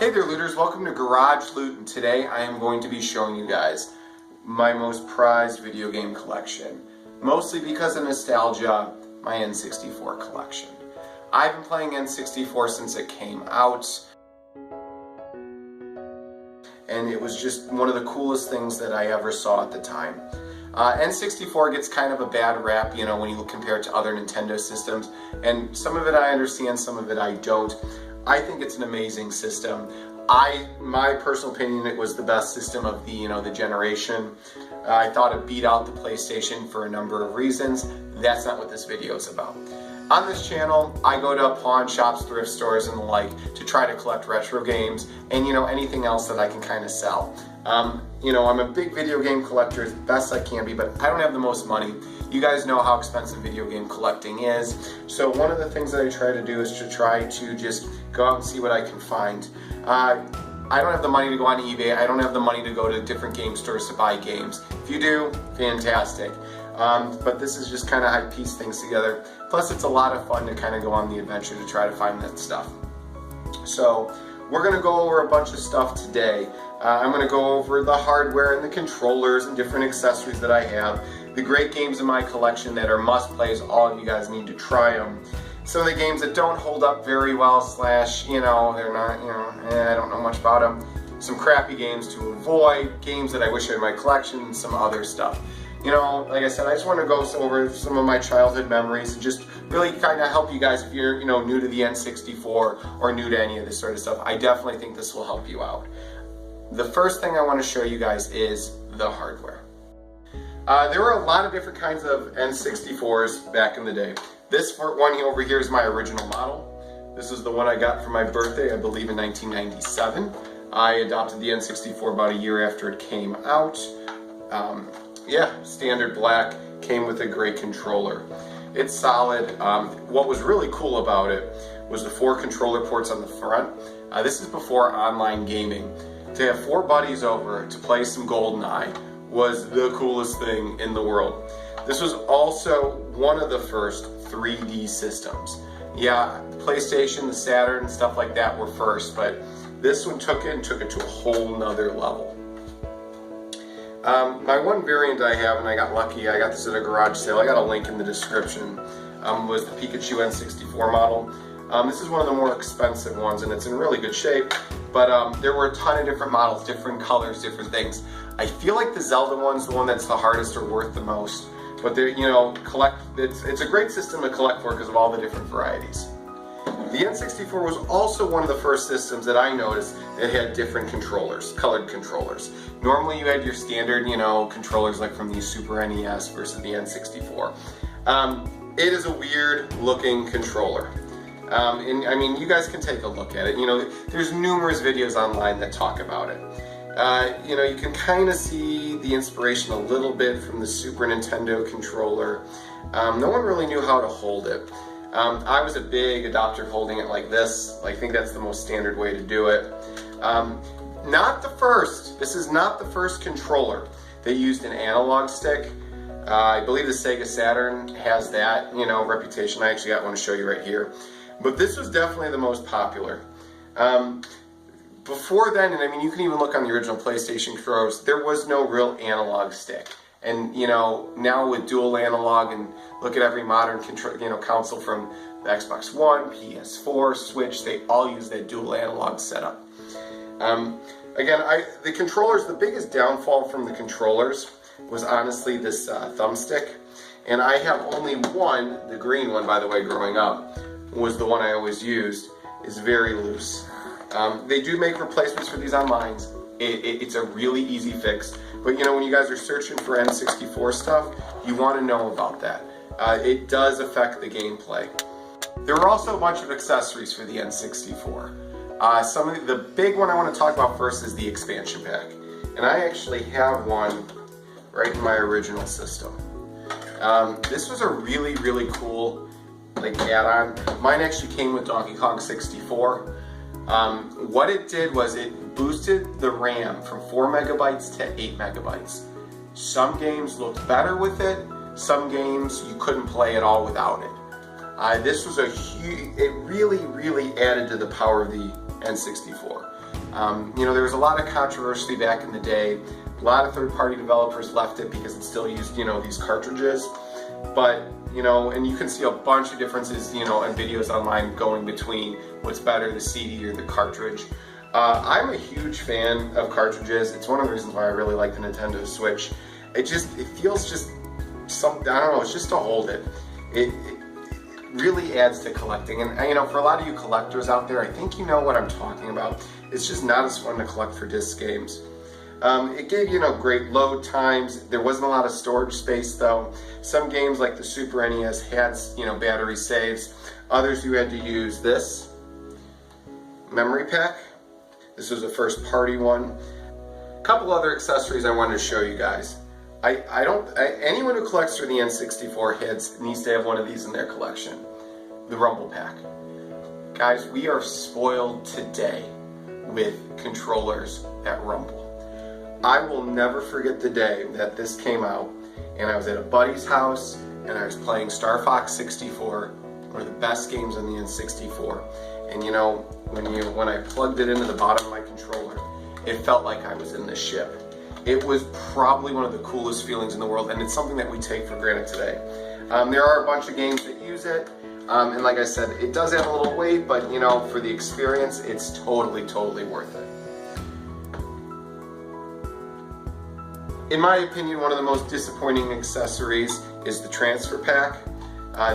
Hey there looters, welcome to Garage Loot, and today I am going to be showing you guys my most prized video game collection. Mostly because of nostalgia, my N64 collection. I've been playing N64 since it came out, and it was just one of the coolest things that I ever saw at the time. N64 gets kind of a bad rap, you know, when you compare it to other Nintendo systems, and some of it I understand, some of it I don't. I think it's an amazing system. My personal opinion, it was the best system of the generation. I thought it beat out the PlayStation for a number of reasons. That's not what this video is about. On this channel, I go to pawn shops, thrift stores, and the like to try to collect retro games and anything else that I can kind of sell. I'm a big video game collector as best I can be, but I don't have the most money. You guys know how expensive video game collecting is. So one of the things that I try to do is to try to just go out and see what I can find. I don't have the money to go on eBay. I don't have the money to go to different game stores to buy games. If you do, fantastic. But this is just kind of how I piece things together. Plus it's a lot of fun to kind of go on the adventure to try to find that stuff. So we're going to go over a bunch of stuff today. I'm going to go over the hardware and the controllers and different accessories that I have. The great games in my collection that are must-plays, all of you guys need to try them. Some of the games that don't hold up very well, they're not, I don't know much about them. Some crappy games to avoid, games that I wish I had in my collection, and some other stuff. Like I said, I just want to go over some of my childhood memories and just really kind of help you guys if you're, new to the N64 or new to any of this sort of stuff. I definitely think this will help you out. The first thing I want to show you guys is the hardware. There were a lot of different kinds of N64s back in the day. This one over here is my original model. This is the one I got for my birthday, I believe in 1997. I adopted the N64 about a year after it came out. Standard black, came with a great controller. It's solid. What was really cool about it was the 4 controller ports on the front. This is before online gaming. To have 4 buddies over to play some GoldenEye was the coolest thing in the world. This was also one of the first 3D systems. Yeah, the PlayStation, the Saturn, and stuff like that were first, but this one took it to a whole nother level. My one variant I have, and I got lucky, I got this at a garage sale, I got a link in the description, was the Pikachu N64 model. This is one of the more expensive ones, and it's in really good shape, but there were a ton of different models, different colors, different things. I feel like the Zelda one's the one that's the hardest or worth the most, but they're, it's a great system to collect for because of all the different varieties. The N64 was also one of the first systems that I noticed that had different controllers, colored controllers. Normally you had your standard, controllers like from the Super NES versus the N64. It is a weird looking controller. And you guys can take a look at it. There's numerous videos online that talk about it. You can kind of see the inspiration a little bit from the Super Nintendo controller. No one really knew how to hold it. I was a big adopter of holding it like this. I think that's the most standard way to do it. Not the first. This is not the first controller. They used an analog stick. I believe the Sega Saturn has that, reputation. I actually got one to show you right here. But this was definitely the most popular. Before then, and you can even look on the original PlayStation controllers, there was no real analog stick. And now with dual analog, and look at every modern console from the Xbox One, PS4, Switch, they all use that dual analog setup. The controllers, the biggest downfall from the controllers was honestly this thumbstick. And I have only one, the green one by the way, growing up, was the one I always used. It's very loose. They do make replacements for these online. It's a really easy fix. But when you guys are searching for N64 stuff, you want to know about that. It does affect the gameplay. There were also a bunch of accessories for the N64. The big one I want to talk about first is the expansion pack. And I actually have one right in my original system. This was a really, really cool add-on. Mine actually came with Donkey Kong 64. What it did was it boosted the RAM from 4 megabytes to 8 megabytes. Some games looked better with it, some games you couldn't play at all without it. This was it really, really added to the power of the N64. You know, there was a lot of controversy back in the day. A lot of third-party developers left it because it still used, you know, these cartridges. But, you know, and you can see a bunch of differences, you know, in videos online going between what's better, the CD or the cartridge. I'm a huge fan of cartridges. It's one of the reasons why I really like the Nintendo Switch. It feels just something, I don't know, it's just to hold it. It really adds to collecting. And, you know, for a lot of you collectors out there, I think you know what I'm talking about. It's just not as fun to collect for disc games. It gave, you know, great load times. There wasn't a lot of storage space though. Some games like the Super NES had, you know, battery saves. Others you had to use this memory pack. This was a first party one. A couple other accessories I wanted to show you guys. Anyone who collects for the N64 needs to have one of these in their collection. The Rumble Pack. Guys, we are spoiled today with controllers that rumble. I will never forget the day that this came out and I was at a buddy's house and I was playing Star Fox 64, one of the best games on the N64. And you know, when I plugged it into the bottom of my controller, it felt like I was in the ship. It was probably one of the coolest feelings in the world, and it's something that we take for granted today. There are a bunch of games that use it, and like I said, it does add a little weight, but you know, for the experience, it's totally worth it. In my opinion, one of the most disappointing accessories is the transfer pack.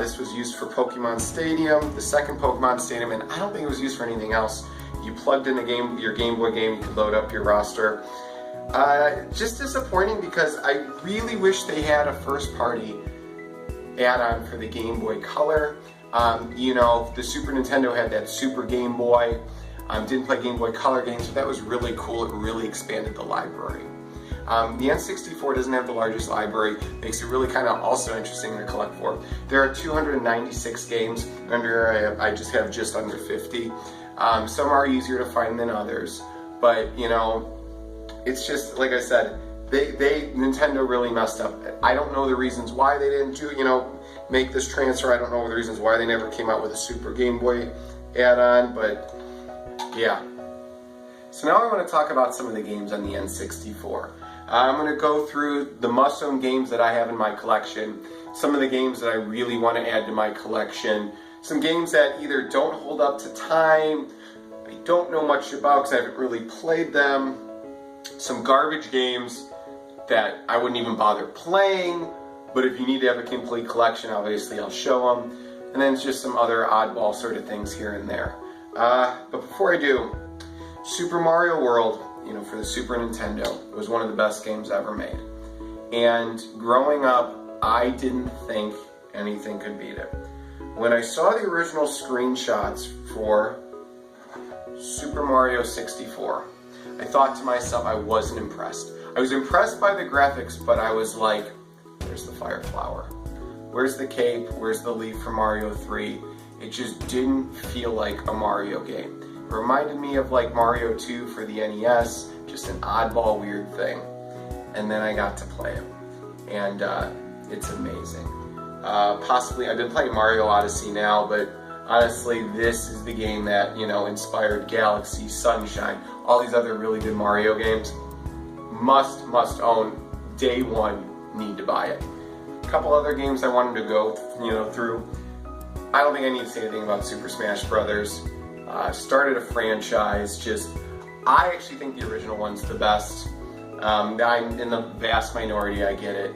This was used for Pokemon Stadium, the second Pokemon Stadium, and I don't think it was used for anything else. You plugged in your Game Boy game, you could load up your roster. Just disappointing because I really wish they had a first party add-on for the Game Boy Color. You know, the Super Nintendo had that Super Game Boy. Didn't play Game Boy Color games, but that was really cool. It really expanded the library. The N64 doesn't have the largest library, makes it really kind of also interesting to collect for. There are 296 games, I just have just under 50. Some are easier to find than others, but you know, it's just, like I said, Nintendo really messed up. I don't know the reasons why they didn't make this transfer. I don't know the reasons why they never came out with a Super Game Boy add-on, but yeah. So now I want to talk about some of the games on the N64. I'm going to go through the must-own games that I have in my collection, some of the games that I really want to add to my collection, some games that either don't hold up to time, I don't know much about because I haven't really played them, some garbage games that I wouldn't even bother playing, but if you need to have a complete collection, obviously I'll show them, and then just some other oddball sort of things here and there. But before I do, Super Mario World, you know, for the Super Nintendo, was one of the best games ever made. And growing up, I didn't think anything could beat it. When I saw the original screenshots for Super Mario 64, I thought to myself, I wasn't impressed. I was impressed by the graphics, but I was like, where's the fire flower? Where's the cape? Where's the leaf from Mario 3? It just didn't feel like a Mario game. It reminded me of like Mario 2 for the NES, just an oddball weird thing. And then I got to play it, and it's amazing. Possibly, I've been playing Mario Odyssey now, but honestly, this is the game that, you know, inspired Galaxy, Sunshine, all these other really good Mario games. Must own, day one, need to buy it. A couple other games I wanted to go, through. I don't think I need to say anything about Super Smash Brothers. Started a franchise, I actually think the original one's the best. I'm in the vast minority, I get it.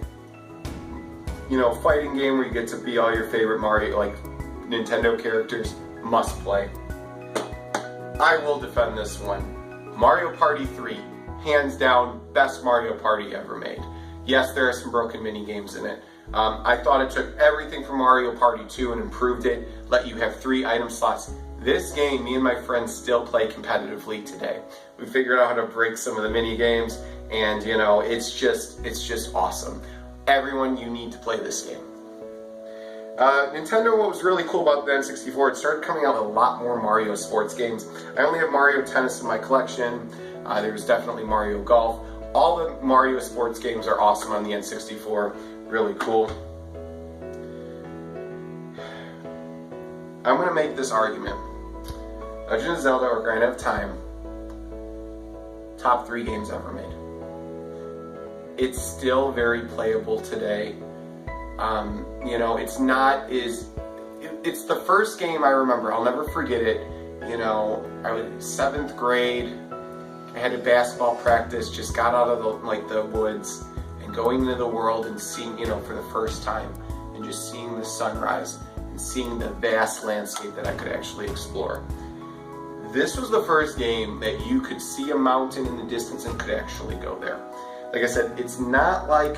You know, fighting game where you get to be all your favorite Mario, like Nintendo characters, must play. I will defend this one. Mario Party 3, hands down, best Mario Party ever made. Yes, there are some broken mini games in it. I thought it took everything from Mario Party 2 and improved it, let you have 3 item slots. This game, me and my friends still play competitively today. We figured out how to break some of the mini games, and you know, it's just awesome. Everyone, you need to play this game. Nintendo, what was really cool about the N64, it started coming out with a lot more Mario sports games. I only have Mario Tennis in my collection. There's definitely Mario Golf. All the Mario sports games are awesome on the N64. Really cool. I'm going to make this argument. Legend of Zelda: Ocarina of Time top 3 games ever made. It's still very playable today. You know, it's not as, it's the first game I remember, I'll never forget it. You know, I was 7th grade, I had a basketball practice, just got out of the woods and going into the world and seeing, you know, for the first time, and just seeing the sunrise and seeing the vast landscape that I could actually explore. This was the first game that you could see a mountain in the distance and could actually go there. Like I said, it's not like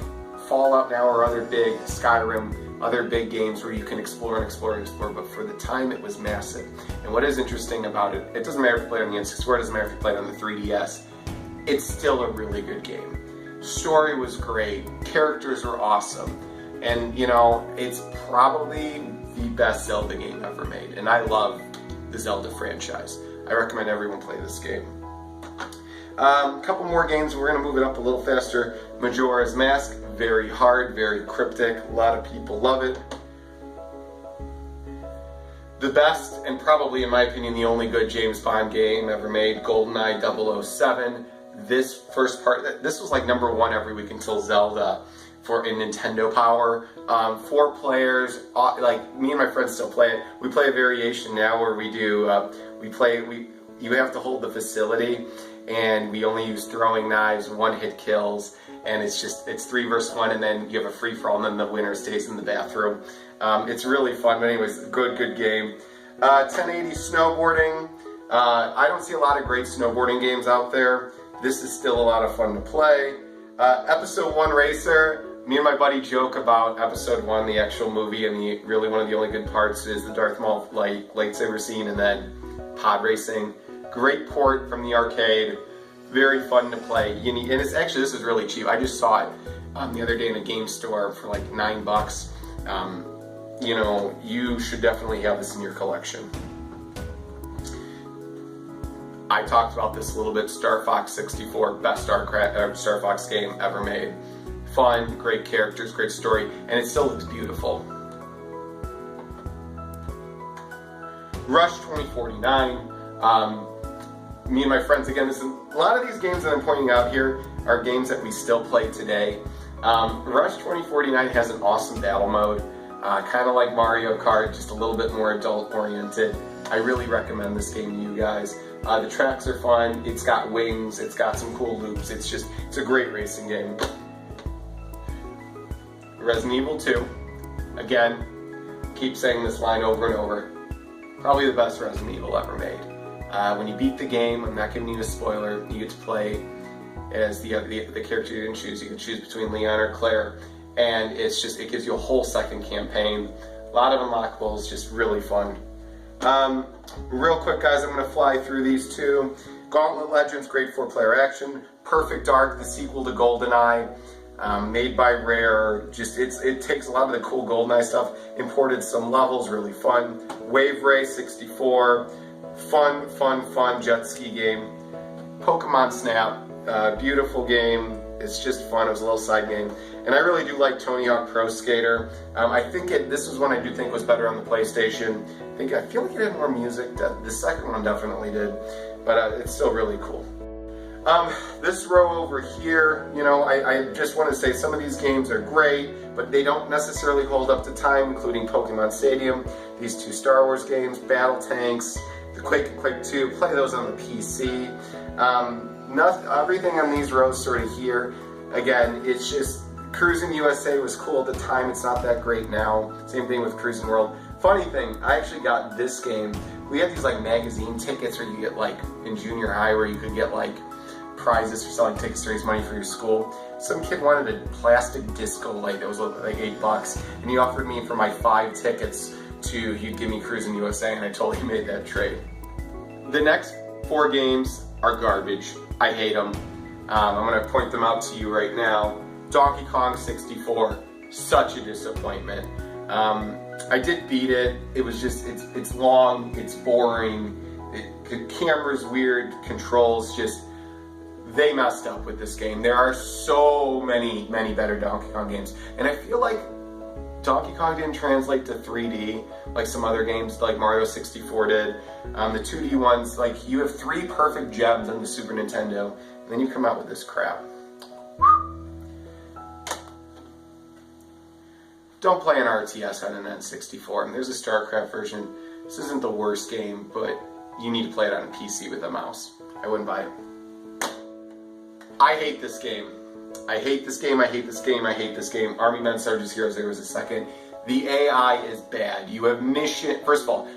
Fallout now or other big Skyrim, other big games where you can explore and explore and explore, but for the time it was massive. And what is interesting about it, it doesn't matter if you play it on the N64, it doesn't matter if you play it on the 3DS, it's still a really good game. Story was great, characters were awesome, and you know, it's probably the best Zelda game ever made, and I love the Zelda franchise. I recommend everyone play this game. A couple more games, we're going to move it up a little faster. Majora's Mask, very hard, very cryptic, a lot of people love it. The best, and probably in my opinion the only good James Bond game ever made, GoldenEye 007. This first part, this was like #1 every week until Zelda in Nintendo Power. 4 players, like me and my friends still play it. We play a variation now where we do, you have to hold the facility, and we only use throwing knives, 1-hit kills, and it's 3 versus 1, and then you have a free-for-all, and then the winner stays in the bathroom. It's really fun, but anyways, good game. 1080 snowboarding. I don't see a lot of great snowboarding games out there. This is still a lot of fun to play. Episode 1 Racer. Me and my buddy joke about Episode 1, the actual movie, and really one of the only good parts is the Darth Maul lightsaber scene, and then pod racing. Great port from the arcade, very fun to play. And it's actually, this is really cheap. I just saw it the other day in a game store for like $9. You know, you should definitely have this in your collection. I talked about this a little bit. Star Fox 64, best Star Fox game ever made. Fun, great characters, great story, and it still looks beautiful. Rush 2049. Me and my friends, again, a lot of these games that I'm pointing out here are games that we still play today. Rush 2049 has an awesome battle mode, kind of like Mario Kart, just a little bit more adult-oriented. I really recommend this game to you guys. The tracks are fun, it's got wings, it's got some cool loops, it's a great racing game. Resident Evil 2, again, keep saying this line over and over, probably the best Resident Evil ever made. When you beat the game, I'm not giving you a spoiler, you get to play as the character you didn't choose. You can choose between Leon or Claire, and it gives you a whole second campaign. A lot of unlockables, just really fun. Real quick guys, I'm going to fly through these two. Gauntlet Legends, great 4-player action. Perfect Dark, the sequel to GoldenEye, made by Rare. It takes a lot of the cool GoldenEye stuff, imported some levels, really fun. Wave Race 64, fun jet ski game. Pokemon Snap, beautiful game. It's just fun. It was a little side game. And I really do like Tony Hawk Pro Skater. I think this was one I do think was better on the PlayStation. I feel like it had more music. The second one definitely did, but it's still really cool. This row over here, you know, I just want to say some of these games are great, but they don't necessarily hold up to time, including Pokemon Stadium, these 2 Star Wars games, Battle Tanks, the Quake and Quake 2, play those on the PC. Everything on these rows sort of here, again, it's just, Cruis'n USA was cool at the time, it's not that great now. Same thing with Cruis'n World. Funny thing, I actually got this game. We had these like magazine tickets where you get like, in junior high, where you could get like prizes for selling tickets to raise money for your school. Some kid wanted a plastic disco light that was like $8, and he offered me for my 5 tickets he'd give me Cruis'n USA, and I totally made that trade. The next 4 games are garbage. I hate them. I'm going to point them out to you right now. Donkey Kong 64, such a disappointment. I did beat it. It was just, it's long, it's boring, the camera's weird, controls just, they messed up with this game. There are so many better Donkey Kong games, and I feel like Donkey Kong didn't translate to 3D like some other games like Mario 64 did. The 2D ones, like you have 3 perfect gems on the Super Nintendo, And then you come out with this crap. Don't play an RTS on an N64. And there's a StarCraft version. This isn't the worst game, but you need to play it on a PC with a mouse. I wouldn't buy it. I hate this game. I hate this game, I hate this game, I hate this game. Army Men, Sergeants, Heroes, there was a second. The AI is bad. You have mission, first of all,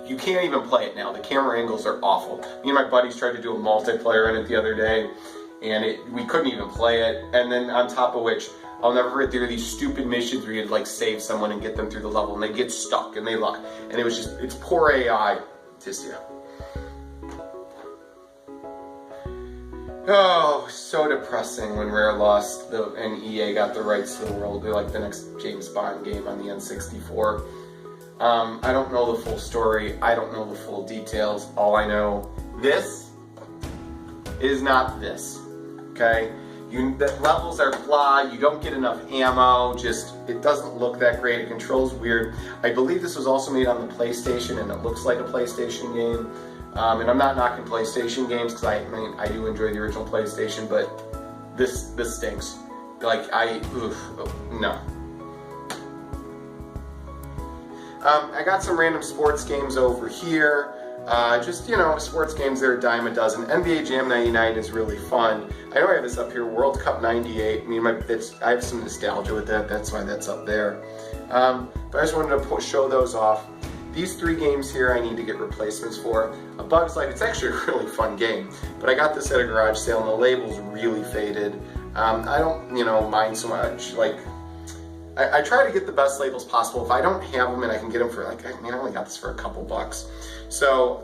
you can't even play it now. The camera angles are awful. Me and my buddies tried to do a multiplayer in it the other day, and we couldn't even play it. And then on top of which, I'll never forget, there were these stupid missions where you'd like save someone and get them through the level, and they get stuck and they lie. And it was just, it's poor AI. Just, yeah. Oh, so depressing when Rare lost and EA got the rights to the world. They're like the next James Bond game on the N64. I don't know the full story. I don't know the full details. All I know, this is not this. Okay? The levels are blah. You don't get enough ammo. Just, it doesn't look that great. It controls weird. I believe this was also made on the PlayStation, and it looks like a PlayStation game. And I'm not knocking PlayStation games, because I mean, I do enjoy the original PlayStation, but this stinks. Like, no. I got some random sports games over here. Just, you know, sports games, they're a dime a dozen. NBA Jam 99 is really fun. I know I have this up here, World Cup 98. I mean, I have some nostalgia with that, that's why that's up there. But I just wanted to show those off. These 3 games here I need to get replacements for. A Bug's Life, it's actually a really fun game, but I got this at a garage sale and the label's really faded. I don't, you know, mind so much. Like, I try to get the best labels possible. If I don't have them and I can get them for like, I mean, I only got this for a couple bucks. So,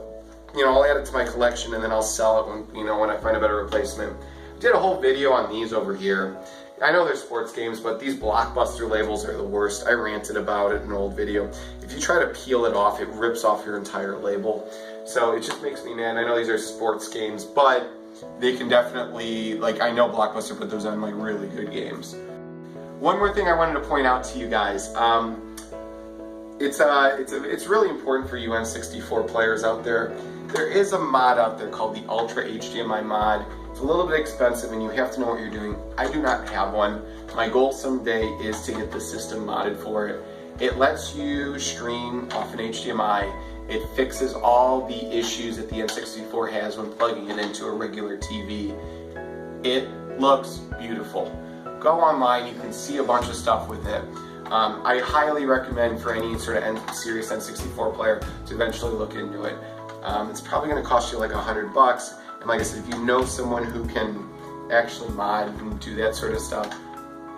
you know, I'll add it to my collection and then I'll sell it when, you know, when I find a better replacement. I did a whole video on these over here. I know they're sports games, but these Blockbuster labels are the worst. I ranted about it in an old video. If you try to peel it off, it rips off your entire label. So it just makes me mad. I know these are sports games, but they can definitely, like, I know Blockbuster put those on like really good games. One more thing I wanted to point out to you guys. It's really important for you N64 players out there. There is a mod out there called the Ultra HDMI Mod. It's a little bit expensive and you have to know what you're doing. I do not have one. My goal someday is to get the system modded for it. It lets you stream off an HDMI. It fixes all the issues that the N64 has when plugging it into a regular TV. It looks beautiful. Go online, you can see a bunch of stuff with it. I highly recommend for any sort of serious N64 player to eventually look into it. It's probably going to cost you like $100. And like I said, if you know someone who can actually mod and do that sort of stuff,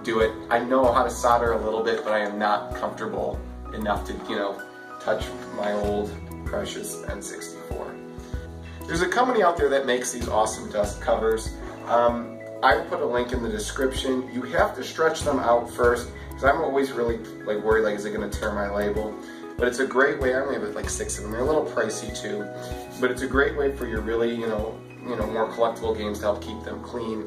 do it. I know how to solder a little bit, but I am not comfortable enough to, you know, touch my old precious N64. There's a company out there that makes these awesome dust covers. I will put a link in the description. You have to stretch them out first, because I'm always really like worried, like, is it going to tear my label? But it's a great way. I only have like 6 of them. They're a little pricey too, but it's a great way for your really, you know, more collectible games to help keep them clean,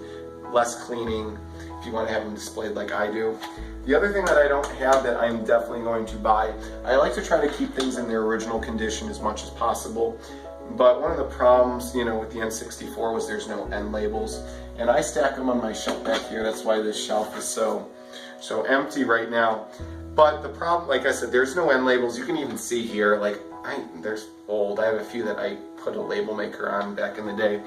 less cleaning, if you want to have them displayed like I do. The other thing that I don't have that I'm definitely going to buy, I like to try to keep things in their original condition as much as possible. But one of the problems, you know, with the N64 was there's no end labels, and I stack them on my shelf back here. That's why this shelf is so empty right now. But the problem, like I said, there's no end labels. You can even see here, like, there's old. I have a few that I put a label maker on back in the day.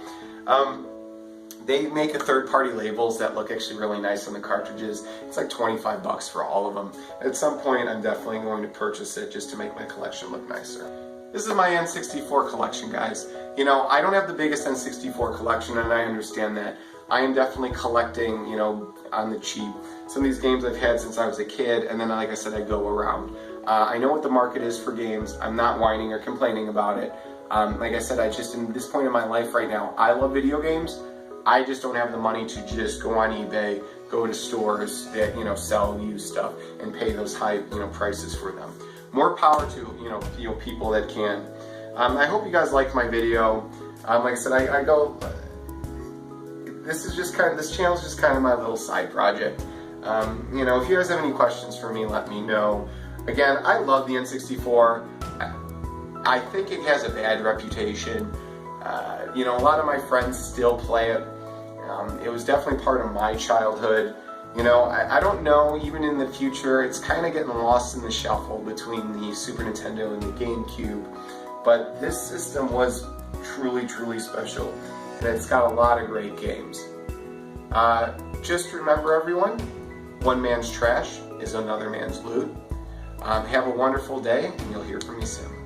They make a third-party labels that look actually really nice on the cartridges. It's like 25 bucks for all of them. At some point, I'm definitely going to purchase it just to make my collection look nicer. This is my N64 collection, guys. You know, I don't have the biggest N64 collection, and I understand that. I am definitely collecting, you know, on the cheap. Some of these games I've had since I was a kid, and then, like I said, I go around. I know what the market is for games. I'm not whining or complaining about it. Like I said, I just, in this point in my life right now, I love video games. I just don't have the money to just go on eBay, go to stores that, you know, sell used stuff and pay those high, you know, prices for them. More power to, you know, people that can. I hope you guys liked my video. Like I said, I go, this channel is just kind of my little side project. You know, if you guys have any questions for me, let me know. Again, I love the N64. I think it has a bad reputation. You know, a lot of my friends still play it. It was definitely part of my childhood. You know, I don't know, even in the future, it's kind of getting lost in the shuffle between the Super Nintendo and the GameCube, but this system was truly, truly special, and it's got a lot of great games. Just remember, everyone, one man's trash is another man's loot. Have a wonderful day, and you'll hear from me soon.